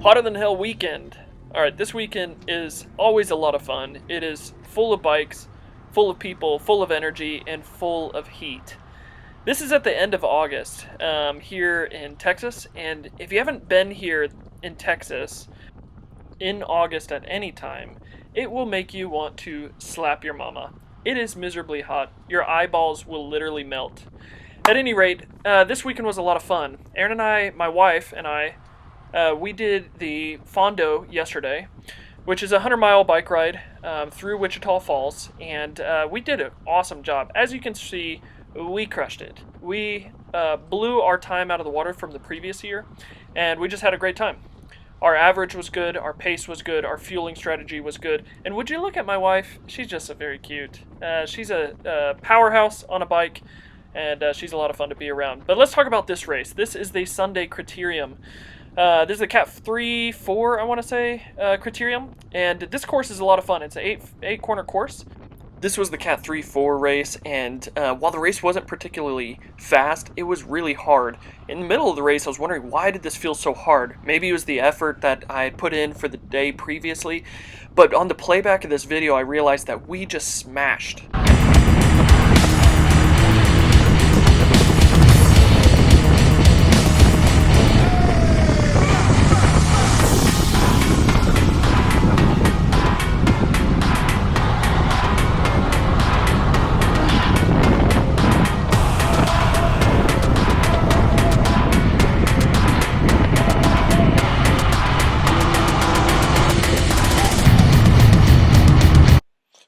Hotter than hell weekend. Alright, this weekend is always a lot of fun. It is full of bikes, full of people, full of energy, and full of heat. This is at the end of August here in Texas, and if you haven't been here in Texas in August at any time, it will make you want to slap your mama. It is miserably hot. Your eyeballs will literally melt. At any rate, this weekend was a lot of fun. Erin and I, my wife and I, we did the Fondo yesterday, which is a 100-mile bike ride through Wichita Falls, and we did an awesome job. As you can see, we crushed it. We blew our time out of the water from the previous year, and we just had a great time. Our average was good, our pace was good, our fueling strategy was good, and would you look at my wife? She's just very cute. She's a powerhouse on a bike, and she's a lot of fun to be around. But let's talk about this race. This is the Sunday Criterium. This is a Cat 3-4, I want to say, Criterium, and this course is a lot of fun. It's an eight-corner course. This was the Cat 3-4 race, and while the race wasn't particularly fast, it was really hard. In the middle of the race, I was wondering, why did this feel so hard? Maybe it was the effort that I had put in for the day previously, but on the playback of this video, I realized that we just smashed.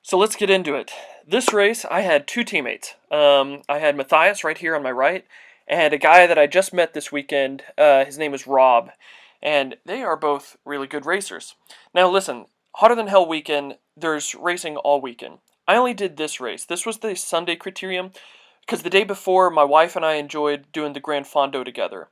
So let's get into it. This race, I had two teammates. I had Matthias right here on my right, and a guy that I just met this weekend. His name is Rob, and they are both really good racers. Now listen, hotter than hell weekend, there's racing all weekend. I only did this race. This was the Sunday Criterium, because the day before, my wife and I enjoyed doing the Grand Fondo together.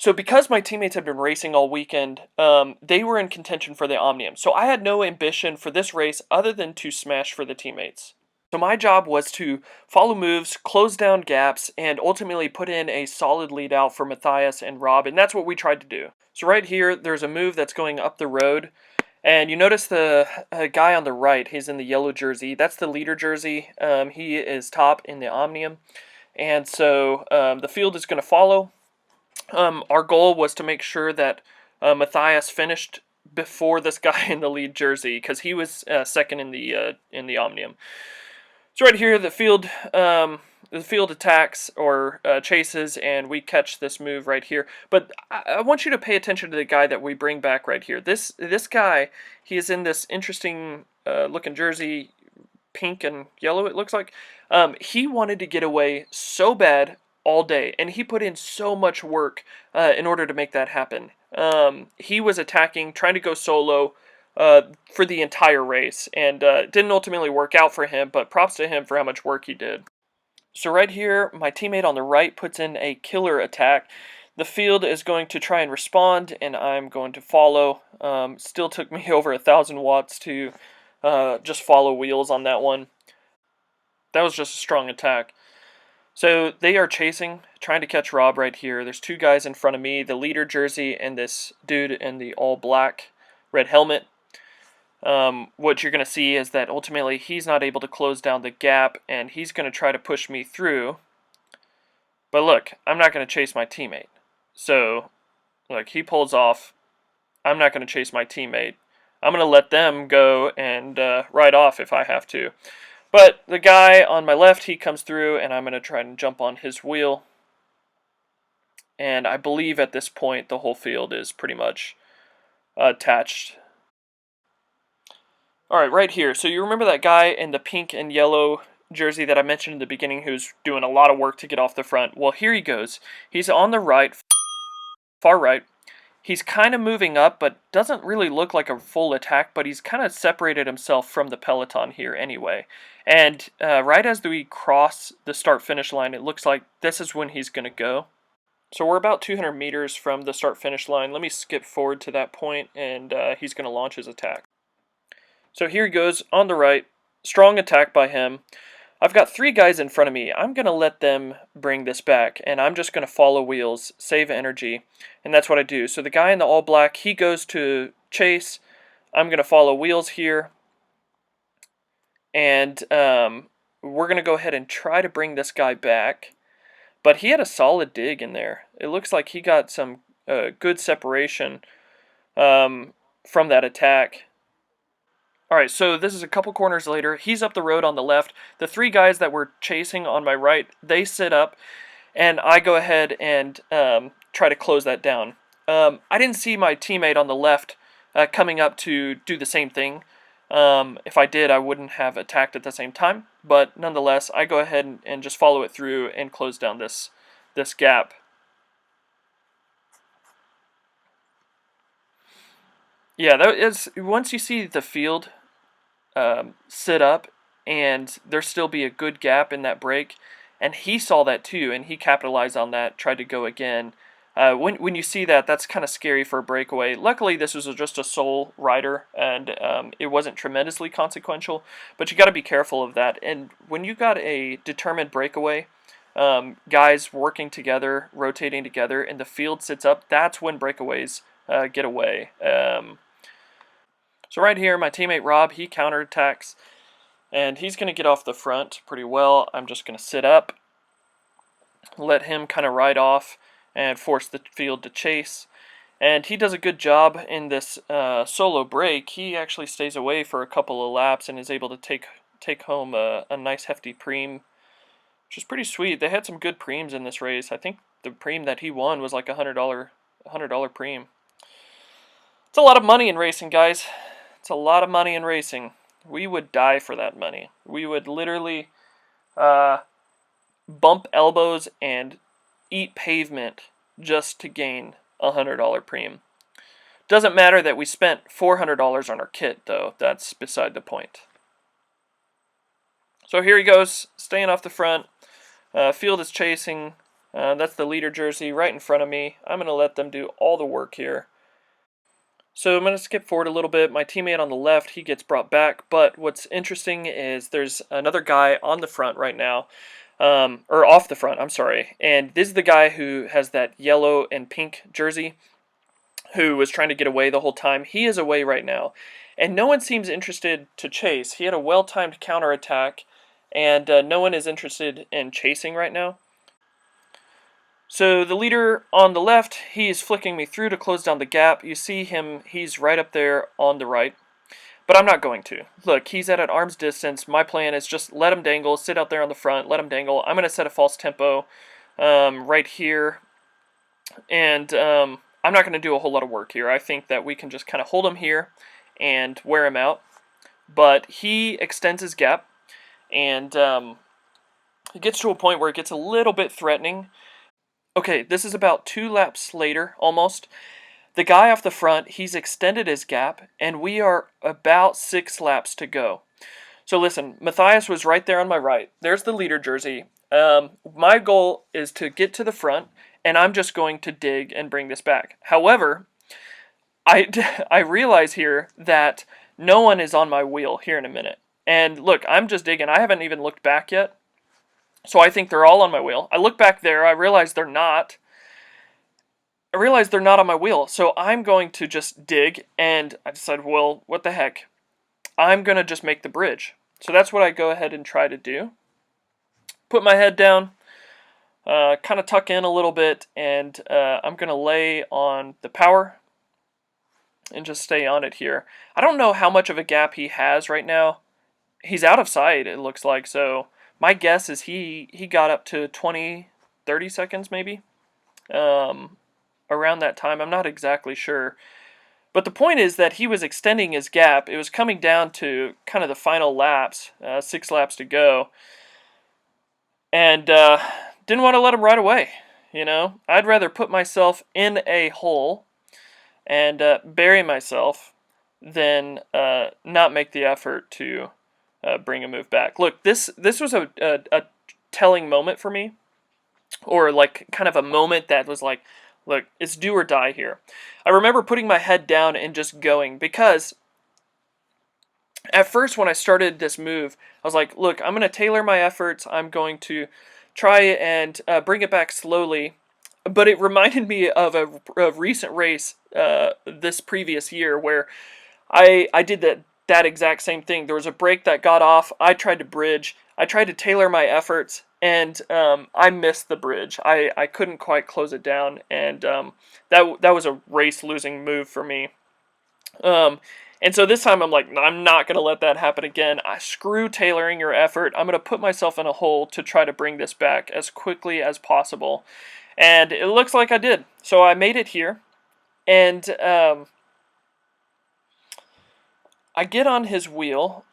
So because my teammates had been racing all weekend, they were in contention for the Omnium. So I had no ambition for this race other than to smash for the teammates. So my job was to follow moves, close down gaps, and ultimately put in a solid lead out for Matthias and Rob, and that's what we tried to do. So right here, there's a move that's going up the road, and you notice the guy on the right, he's in the yellow jersey. That's the leader jersey. He is top in the Omnium, and so the field is going to follow. Our goal was to make sure that Matthias finished before this guy in the lead jersey, because he was second in the Omnium. So right here, the field attacks or chases, and we catch this move right here. But I want you to pay attention to the guy that we bring back right here. This guy, he is in this interesting looking jersey, pink and yellow. It looks like he wanted to get away so bad all day, and he put in so much work in order to make that happen. He was attacking, trying to go solo for the entire race, and it didn't ultimately work out for him, but props to him for how much work he did. So right here, my teammate on the right puts in a killer attack. The field is going to try and respond, and I'm going to follow. Still took me over 1,000 watts to just follow wheels on that one. That was just a strong attack. So they are chasing, trying to catch Rob right here. There's two guys in front of me, the leader jersey and this dude in the all black red helmet. What you're going to see is that ultimately he's not able to close down the gap, and he's going to try to push me through. But look, I'm not going to chase my teammate. So, look, he pulls off. I'm not going to chase my teammate. I'm going to let them go and ride off if I have to. But the guy on my left, he comes through, and I'm going to try and jump on his wheel. And I believe at this point, the whole field is pretty much attached. Alright, right here. So you remember that guy in the pink and yellow jersey that I mentioned in the beginning who's doing a lot of work to get off the front? Well, here he goes. He's on the right, far right. He's kind of moving up, but doesn't really look like a full attack, but he's kind of separated himself from the peloton here anyway. And right as we cross the start-finish line, it looks like this is when he's going to go. So we're about 200 meters from the start-finish line. Let me skip forward to that point, and he's going to launch his attack. So here he goes on the right. Strong attack by him. I've got 3 guys in front of me. I'm going to let them bring this back, and I'm just going to follow wheels, save energy, and that's what I do. So the guy in the all black, he goes to chase. I'm going to follow wheels here, and we're going to go ahead and try to bring this guy back. But he had a solid dig in there. It looks like he got some good separation from that attack. Alright, so this is a couple corners later. He's up the road on the left. The 3 guys that were chasing on my right, they sit up, and I go ahead and try to close that down. I didn't see my teammate on the left coming up to do the same thing. If I did, I wouldn't have attacked at the same time. But nonetheless, I go ahead and just follow it through and close down this gap. Yeah, that is, once you see the field sit up and there still be a good gap in that break, and he saw that too, and he capitalized on that, tried to go again. When you see that, that's kind of scary for a breakaway. Luckily, this was just a sole rider, and it wasn't tremendously consequential, but you got to be careful of that. And when you got a determined breakaway, guys working together, rotating together, and the field sits up, that's when breakaways get away. So right here, my teammate Rob, he counterattacks, and he's going to get off the front pretty well. I'm just going to sit up, let him kind of ride off, and force the field to chase. And he does a good job in this solo break. He actually stays away for a couple of laps and is able to take home a nice hefty preem, which is pretty sweet. They had some good preems in this race. I think the preem that he won was like $100 preem. It's a lot of money in racing, guys. It's a lot of money in racing. We would die for that money. We would literally bump elbows and eat pavement just to gain $100 preem. Doesn't matter that we spent $400 on our kit, though. That's beside the point. So here he goes, staying off the front. Field is chasing. That's the leader jersey right in front of me. I'm going to let them do all the work here. So I'm going to skip forward a little bit. My teammate on the left, he gets brought back. But what's interesting is there's another guy on the front right now. Or off the front, I'm sorry. And this is the guy who has that yellow and pink jersey, who was trying to get away the whole time. He is away right now. And no one seems interested to chase. He had a well-timed counterattack, and no one is interested in chasing right now. So the leader on the left, he's flicking me through to close down the gap. You see him, he's right up there on the right. But I'm not going to. Look, he's at an arm's distance. My plan is just let him dangle, sit out there on the front, let him dangle. I'm going to set a false tempo right here. And I'm not going to do a whole lot of work here. I think that we can just kind of hold him here and wear him out. But he extends his gap, and it gets to a point where it gets a little bit threatening. Okay, this is about 2 laps later, almost. The guy off the front, he's extended his gap, and we are about 6 laps to go. So listen, Matthias was right there on my right. There's the leader jersey. My goal is to get to the front, and I'm just going to dig and bring this back. However, I realize here that no one is on my wheel here in a minute. And look, I'm just digging. I haven't even looked back yet. So I think they're all on my wheel. I look back there, I realize they're not. I realize they're not on my wheel, so I'm going to just dig, and I decided, well, what the heck? I'm going to just make the bridge. So that's what I go ahead and try to do. Put my head down, kind of tuck in a little bit, and I'm going to lay on the power and just stay on it here. I don't know how much of a gap he has right now. He's out of sight, it looks like, so my guess is he got up to 20, 30 seconds maybe. Around that time, I'm not exactly sure. But the point is that he was extending his gap. It was coming down to kind of the final laps, 6 laps to go. And didn't want to let him ride away, you know. I'd rather put myself in a hole and bury myself than not make the effort to bring a move back. Look, this was a telling moment for me, or like kind of a moment that was like, look, it's do or die here. I remember putting my head down and just going, because At first, when I started this move, I was like, look, I'm going to tailor my efforts. I'm going to try and bring it back slowly. But it reminded me of a recent race this previous year where I did that exact same thing. There was a break that got off. I tried to bridge. I tried to tailor my efforts, and I missed the bridge. I couldn't quite close it down, and that was a race losing move for me. Um, and so this time I'm like, I'm not going to let that happen again. Screw tailoring your effort. I'm going to put myself in a hole to try to bring this back as quickly as possible. And it looks like I did. So I made it here. And I get on his wheel.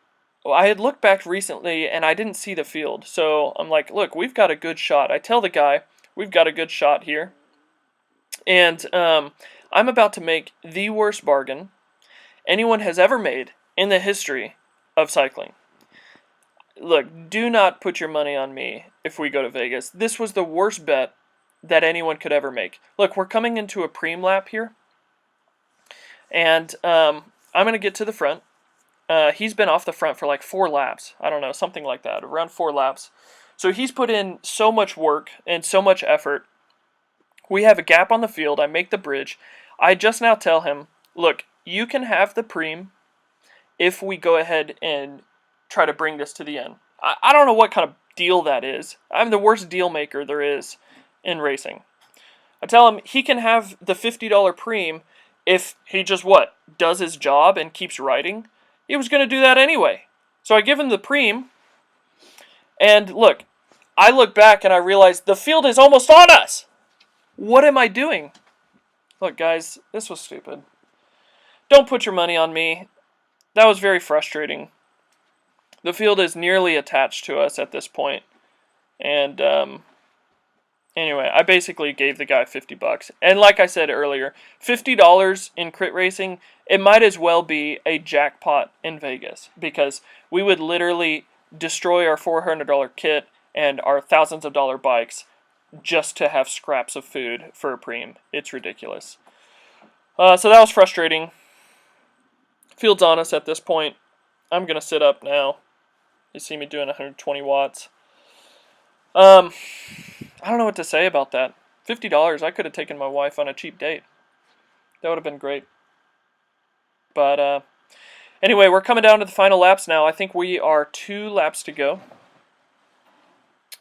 I had looked back recently and I didn't see the field. So I'm like, look, we've got a good shot. I tell the guy, we've got a good shot here. And I'm about to make the worst bargain anyone has ever made in the history of cycling. Look, do not put your money on me if we go to Vegas. This was the worst bet that anyone could ever make. Look, we're coming into a preem lap here, and I'm going to get to the front. He's been off the front for like 4 laps. I don't know, something like that, around 4 laps. So he's put in so much work and so much effort. We have a gap on the field. I make the bridge. I just now tell him, look, you can have the preem if we go ahead and try to bring this to the end. I don't know what kind of deal that is. I'm the worst deal maker there is in racing. I tell him he can have the $50 preem if he just does his job and keeps riding. He was going to do that anyway. So I give him the preem, and look, I look back and I realize the field is almost on us. What am I doing? Look, guys, this was stupid. Don't put your money on me. That was very frustrating. The field is nearly attached to us at this point. And anyway, I basically gave the guy $50. And like I said earlier, $50 in crit racing, it might as well be a jackpot in Vegas. Because we would literally destroy our $400 kit and our thousands of dollar bikes just to have scraps of food for a preem. It's ridiculous. So that was frustrating. Field's on us at this point. I'm going to sit up now. You see me doing 120 watts. I don't know what to say about that. $50, I could have taken my wife on a cheap date. That would have been great. But anyway, we're coming down to the final laps now. I think we are 2 laps to go.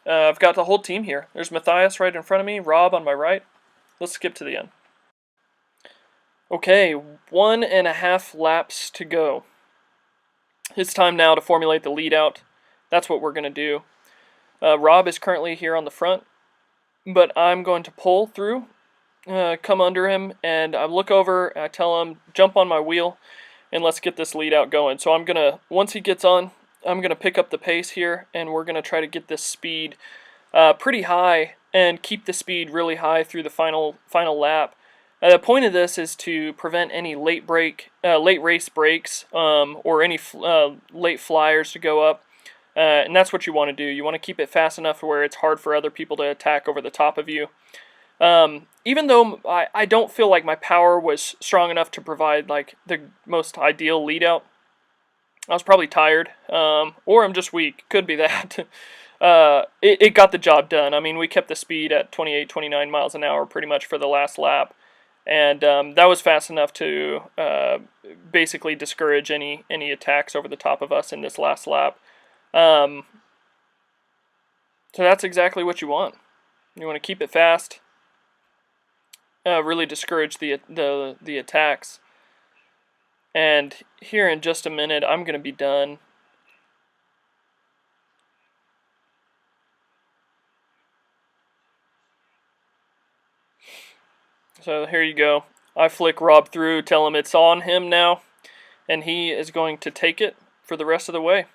I've got the whole team here. There's Matthias right in front of me, Rob on my right. Let's skip to the end. Okay, 1.5 laps to go. It's time now to formulate the lead out. That's what we're going to do. Rob is currently here on the front, but I'm going to pull through, come under him, and I look over, I tell him, jump on my wheel, and let's get this lead out going. So I'm going to, once he gets on, I'm going to pick up the pace here, and we're going to try to get this speed pretty high and keep the speed really high through the final lap. The point of this is to prevent any late race breaks or any late flyers to go up. And that's what you want to do. You want to keep it fast enough where it's hard for other people to attack over the top of you. Even though I don't feel like my power was strong enough to provide like the most ideal lead out, I was probably tired, or I'm just weak. Could be that. It got the job done. I mean, we kept the speed at 28, 29 miles an hour pretty much for the last lap. And that was fast enough to basically discourage any attacks over the top of us in this last lap. So that's exactly what you want. You want to keep it fast, really discourage the attacks. And here in just a minute, I'm going to be done. So here you go. I flick Rob through, tell him it's on him now, and he is going to take it for the rest of the way.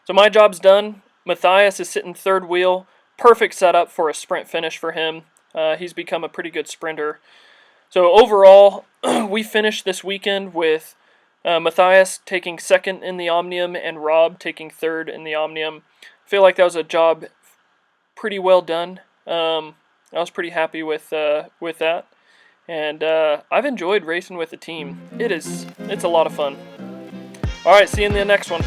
So my job's done. Matthias is sitting third wheel. Perfect setup for a sprint finish for him. He's become a pretty good sprinter. So overall, we finished this weekend with Matthias taking second in the Omnium and Rob taking third in the Omnium. I feel like that was a job pretty well done. I was pretty happy with that. And I've enjoyed racing with the team. It's a lot of fun. All right, see you in the next one.